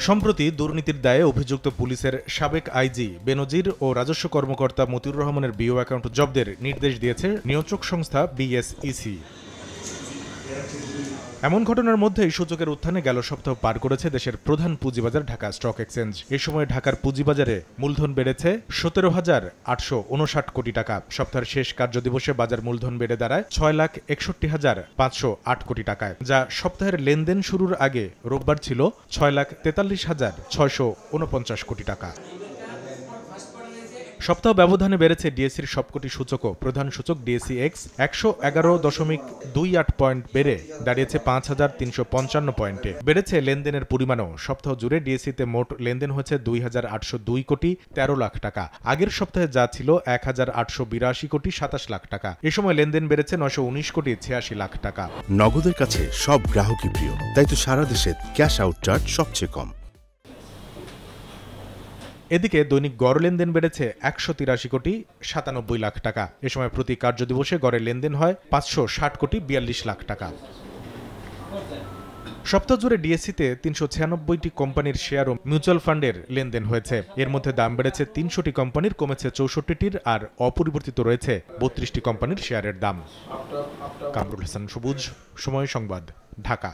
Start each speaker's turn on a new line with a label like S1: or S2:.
S1: সম্প্রতি দুর্নীতির দায়ে অভিযুক্ত পুলিশের সাবেক আইজি বেনজির ও রাজস্ব কর্মকর্তা মতিউর রহমানের বিও অ্যাকাউন্ট জব্দের নির্দেশ দিয়েছে নিয়ন্ত্রক সংস্থা বিএসইসি। এমন ঘটনার মধ্যেই সূচকের উত্থানে গেল সপ্তাহ পার করেছে দেশের প্রধান পুঁজিবাজার ঢাকা স্টক এক্সচেঞ্জ। এ সময় ঢাকার পুঁজিবাজারে মূলধন বেড়েছে 17,859 কোটি টাকা। সপ্তাহের শেষ কার্যদিবসে বাজার মূলধন বেড়ে দাঁড়ায় 6,61,508 কোটি টাকায়, যা সপ্তাহের লেনদেন শুরুর আগে রোববার ছিল 6,43,649 কোটি টাকা। সপ্তাহ ব্যবধানে বেড়েছে ডিএসসির সবকটি সূচকও। প্রধান সূচক ডিএসসি এক্স 111.28 পয়েন্ট বেড়ে দাঁড়িয়েছে 5,355 পয়েন্টে। বেড়েছে লেনদেনের পরিমাণও। সপ্তাহ জুড়ে ডিএসসিতে মোট লেনদেন হয়েছে 2,802 কোটি 13 লাখ টাকা। আগের সপ্তাহে যা ছিল 1,882 কোটি 27 লাখ টাকা। এ সময় লেনদেন বেড়েছে 919 কোটি 86 লাখ টাকা।
S2: নগদের কাছে সব গ্রাহকই প্রিয়, তাই তো সারা দেশে ক্যাশ আউট চার্জ সবচেয়ে কম।
S1: এদিকে দৈনিক গড় লেনদেন বেড়েছে 183 কোটি 97 লাখ টাকা। এ সময় প্রতি কার্যদিবসে গড়ে লেনদেন হয় 560 কোটি 42 লাখ টাকা। সপ্তাহ জুড়ে ডিএসসিতে 396টি কোম্পানির শেয়ার ও মিউচুয়াল ফান্ডের লেনদেন হয়েছে। এর মধ্যে দাম বেড়েছে 300টি কোম্পানির, কমেছে 64টির, আর অপরিবর্তিত রয়েছে 32টি কোম্পানির শেয়ারের দাম। কামরুল হাসান সবুজ, সময় সংবাদ, ঢাকা।